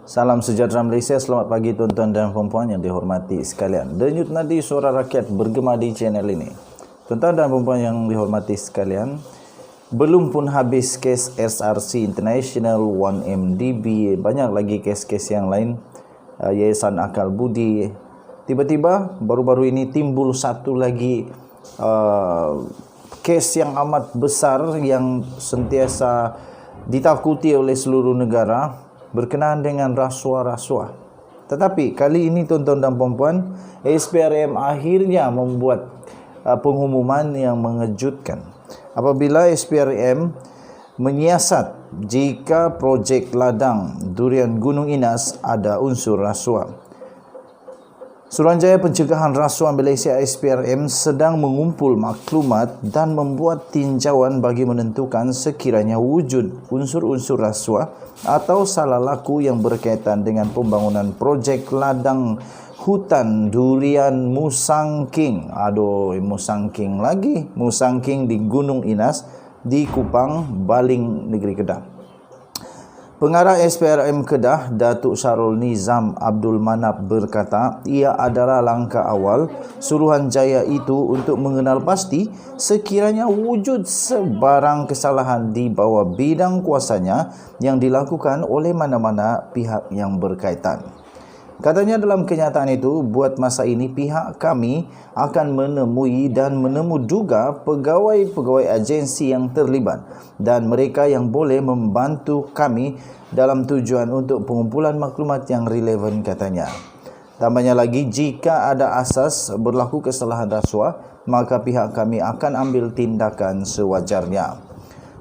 Salam sejahtera Malaysia, selamat pagi tuan-tuan dan puan-puan yang dihormati sekalian. Denyut nadi suara rakyat bergema di channel ini. Tuan-tuan dan puan-puan yang dihormati sekalian, belum pun habis kes SRC International 1MDB, banyak lagi kes-kes yang lain, Yayasan Akal Budi. Tiba-tiba baru-baru ini timbul satu lagi kes yang amat besar yang sentiasa ditakuti oleh seluruh negara berkenaan dengan rasuah-rasuah. Tetapi kali ini tuan-tuan dan puan-puan, SPRM akhirnya membuat pengumuman yang mengejutkan. Apabila SPRM menyiasat jika projek ladang durian Gunung Inas ada unsur rasuah. Suruhanjaya Pencegahan Rasuah Malaysia SPRM sedang mengumpul maklumat dan membuat tinjauan bagi menentukan sekiranya wujud unsur-unsur rasuah atau salah laku yang berkaitan dengan pembangunan projek ladang hutan durian Musangking. Musangking lagi. Musangking di Gunung Inas di Kupang, Baling, Negeri Kedah. Pengarah SPRM Kedah, Datuk Syarul Nizam Abdul Manap berkata, ia adalah langkah awal Suruhanjaya itu untuk mengenal pasti sekiranya wujud sebarang kesalahan di bawah bidang kuasanya yang dilakukan oleh mana-mana pihak yang berkaitan. Katanya dalam kenyataan itu, buat masa ini pihak kami akan menemui dan menemu juga pegawai-pegawai agensi yang terlibat dan mereka yang boleh membantu kami dalam tujuan untuk pengumpulan maklumat yang relevan, katanya. Tambahnya lagi, jika ada asas berlaku kesalahan rasuah, maka pihak kami akan ambil tindakan sewajarnya.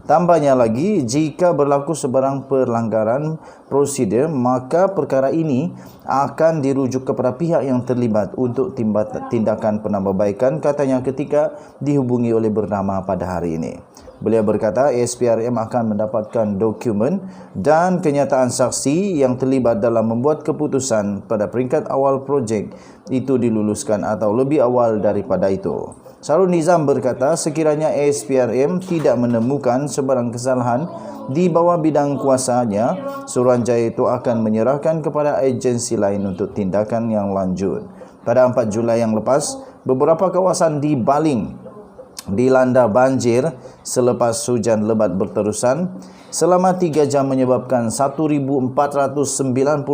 Tambahnya lagi, jika berlaku sebarang pelanggaran prosedur, maka perkara ini akan dirujuk kepada pihak yang terlibat untuk tindakan penambahbaikan, katanya ketika dihubungi oleh bernama pada hari ini. Beliau berkata SPRM akan mendapatkan dokumen dan kenyataan saksi yang terlibat dalam membuat keputusan pada peringkat awal projek itu diluluskan atau lebih awal daripada itu. Syarul Nizam berkata sekiranya SPRM tidak menemukan sebarang kesalahan di bawah bidang kuasanya, Suruhanjaya itu akan menyerahkan kepada agensi lain untuk tindakan yang lanjut. Pada 4 Julai yang lepas, beberapa kawasan di Baling dilanda banjir selepas hujan lebat berterusan selama 3 jam menyebabkan 1,490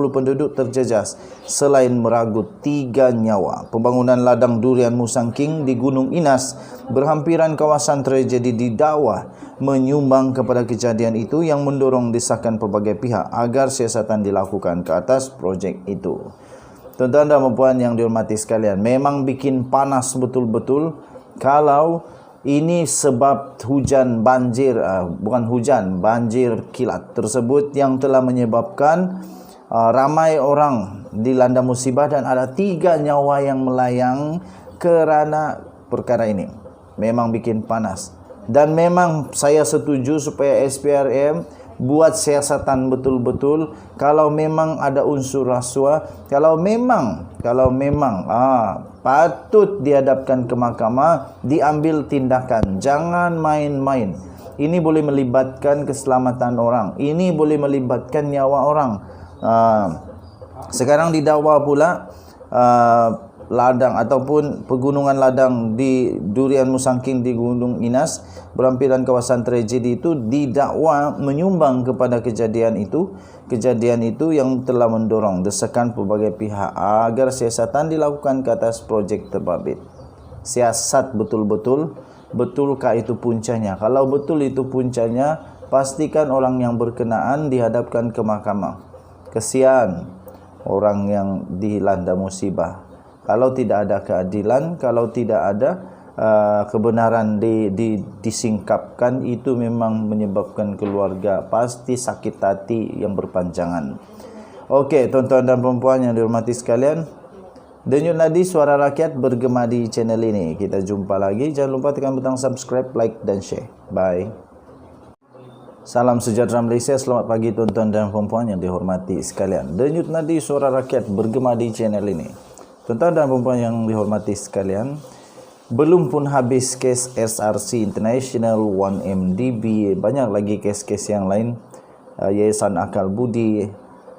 penduduk terjejas selain meragut 3 nyawa. Pembangunan ladang durian Musangking di Gunung Inas berhampiran kawasan tragedi didakwa menyumbang kepada kejadian itu yang mendorong desakan pelbagai pihak agar siasatan dilakukan ke atas projek itu. Tuan-tuan dan puan yang dihormati sekalian, memang bikin panas betul-betul kalau ini sebab hujan banjir, banjir kilat tersebut yang telah menyebabkan ramai orang dilanda musibah dan ada 3 nyawa yang melayang kerana perkara ini. Memang bikin panas. Dan memang saya setuju supaya SPRM buat siasatan betul-betul kalau memang ada unsur rasuah, kalau memang patut dihadapkan ke mahkamah, diambil tindakan. Jangan main-main. Ini boleh melibatkan keselamatan orang. Ini boleh melibatkan nyawa orang. Sekarang didakwa pula ladang ataupun pegunungan ladang di durian Musangking di Gunung Inas berhampiran kawasan tragedi itu didakwa menyumbang kepada kejadian itu yang telah mendorong desakan pelbagai pihak agar siasatan dilakukan ke atas projek terbabit. Siasat betul-betul, betulkah itu puncanya? Kalau betul itu puncanya, pastikan orang yang berkenaan dihadapkan ke mahkamah. Kesian orang yang dilanda musibah. Kalau tidak ada keadilan, kalau tidak ada kebenaran disingkapkan, itu memang menyebabkan keluarga pasti sakit hati yang berpanjangan. Okey, tuan-tuan dan puan-puan yang dihormati sekalian, denyut nadi suara rakyat bergema di channel ini. Kita jumpa lagi. Jangan lupa tekan butang subscribe, like dan share. Bye. Salam sejahtera Malaysia, selamat pagi tuan-tuan dan puan-puan yang dihormati sekalian. Denyut nadi suara rakyat bergema di channel ini. Tuan-tuan dan puan-puan yang dihormati sekalian, belum pun habis kes SRC International 1MDB, banyak lagi kes-kes yang lain, Yayasan Akal Budi.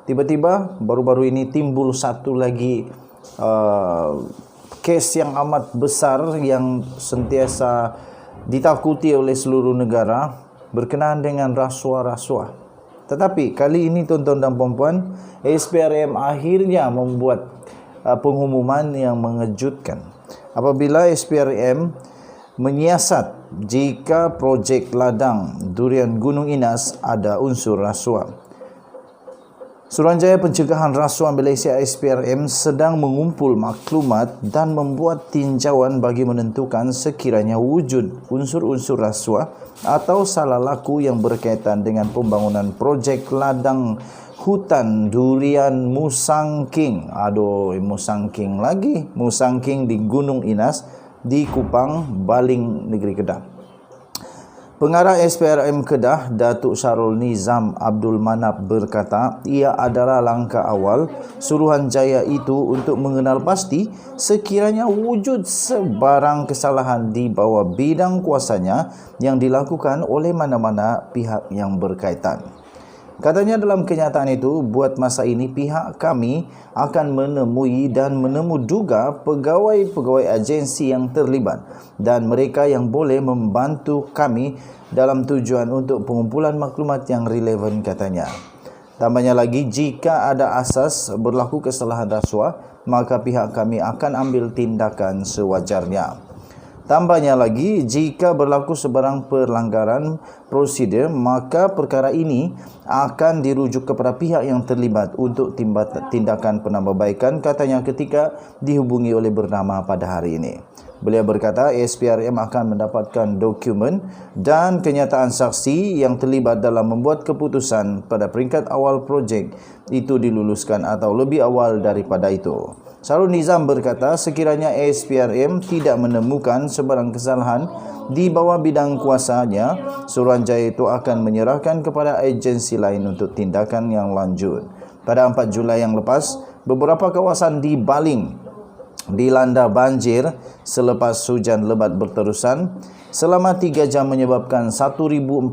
Tiba-tiba baru-baru ini timbul satu lagi kes yang amat besar yang sentiasa ditakuti oleh seluruh negara berkenaan dengan rasuah-rasuah. Tetapi kali ini tuan-tuan dan puan-puan, SPRM akhirnya membuat pengumuman yang mengejutkan. Apabila SPRM menyiasat jika projek ladang durian Gunung Inas ada unsur rasuah. Suruhanjaya Pencegahan Rasuah Malaysia SPRM sedang mengumpul maklumat dan membuat tinjauan bagi menentukan sekiranya wujud unsur-unsur rasuah atau salah laku yang berkaitan dengan pembangunan projek ladang hutan durian Musangking. Musangking lagi. Musangking di Gunung Inas di Kupang, Baling, Negeri Kedah. Pengarah SPRM Kedah, Datuk Syarul Nizam Abdul Manap berkata, ia adalah langkah awal Suruhanjaya itu untuk mengenal pasti sekiranya wujud sebarang kesalahan di bawah bidang kuasanya yang dilakukan oleh mana-mana pihak yang berkaitan. Katanya dalam kenyataan itu, buat masa ini pihak kami akan menemui dan menemuduga pegawai-pegawai agensi yang terlibat dan mereka yang boleh membantu kami dalam tujuan untuk pengumpulan maklumat yang relevan, katanya. Tambahnya lagi, jika ada asas berlaku kesalahan rasuah, maka pihak kami akan ambil tindakan sewajarnya. Tambahnya lagi, jika berlaku sebarang pelanggaran prosedur, maka perkara ini akan dirujuk kepada pihak yang terlibat untuk tindakan penambahbaikan, katanya ketika dihubungi oleh bernama pada hari ini. Beliau berkata, SPRM akan mendapatkan dokumen dan kenyataan saksi yang terlibat dalam membuat keputusan pada peringkat awal projek itu diluluskan atau lebih awal daripada itu. Syarul Nizam berkata, sekiranya SPRM tidak menemukan sebarang kesalahan di bawah bidang kuasanya, Suruhanjaya itu akan menyerahkan kepada agensi lain untuk tindakan yang lanjut. Pada 4 Julai yang lepas, beberapa kawasan di Baling dilanda banjir selepas hujan lebat berterusan selama 3 jam menyebabkan 1,490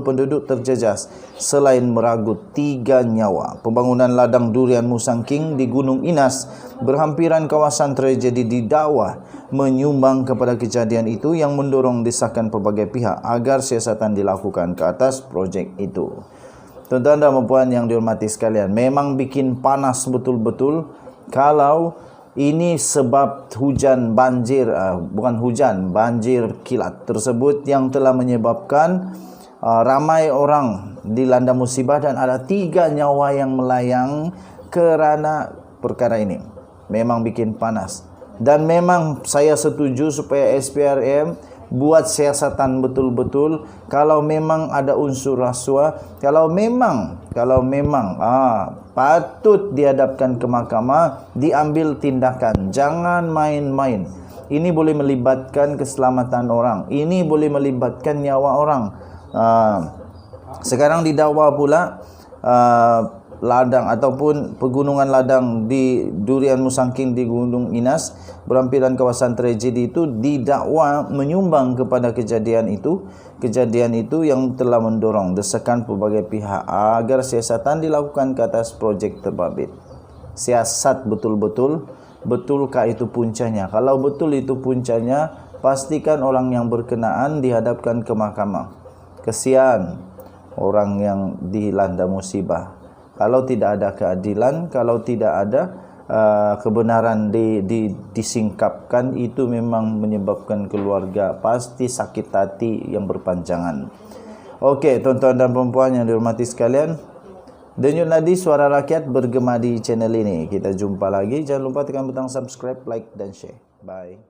penduduk terjejas selain meragut 3 nyawa. Pembangunan ladang durian Musangking di Gunung Inas berhampiran kawasan tragedi didakwa menyumbang kepada kejadian itu yang mendorong desakan pelbagai pihak agar siasatan dilakukan ke atas projek itu. Tuan-tuan dan puan yang dihormati sekalian, memang bikin panas betul-betul kalau ini sebab hujan banjir, banjir kilat tersebut yang telah menyebabkan ramai orang dilanda musibah dan ada 3 nyawa yang melayang kerana perkara ini. Memang bikin panas. Dan memang saya setuju supaya SPRM buat siasatan betul-betul kalau memang ada unsur rasuah, kalau memang patut dihadapkan ke mahkamah, diambil tindakan. Jangan main-main. Ini boleh melibatkan keselamatan orang. Ini boleh melibatkan nyawa orang. Sekarang didakwa pula ladang ataupun pegunungan ladang di durian Musangking di Gunung Inas berhampiran kawasan tragedi itu didakwa menyumbang kepada kejadian itu yang telah mendorong desakan pelbagai pihak agar siasatan dilakukan ke atas projek terbabit. Siasat betul-betul, betulkah itu puncanya? Kalau betul itu puncanya, pastikan orang yang berkenaan dihadapkan ke mahkamah. Kesian orang yang dilanda musibah. Kalau tidak ada keadilan, kalau tidak ada kebenaran disingkapkan, itu memang menyebabkan keluarga pasti sakit hati yang berpanjangan. Okey, tuan-tuan dan puan yang dihormati sekalian, denyut nadi suara rakyat bergema di channel ini. Kita jumpa lagi. Jangan lupa tekan butang subscribe, like dan share. Bye.